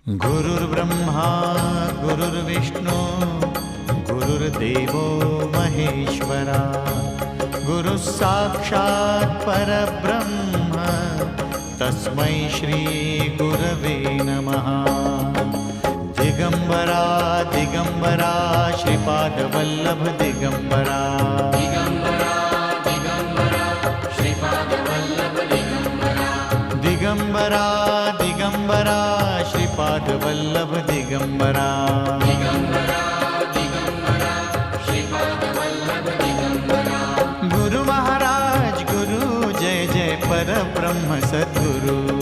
गुरुर्ब्रह्मा गुरुर्विष्णु गुरुर्देवो महेश्वरा गुरुः साक्षात् परब्रह्म तस्मै श्री गुरवे नमः। दिगंबरा दिगंबरा श्रीपादवल्लभ दिगंबरा दिगंबरा दिगंबरा श्रीपादवल्लभ दिगंबरा दिगंबरा दिगंबरा श्रीपादवल्लभ दिगंबरा दिगंबरा दिगंबरा श्रीपादवल्लभ दिगंबरा। गुरु महाराज गुरु जय जय परब्रह्म सद्गुरु।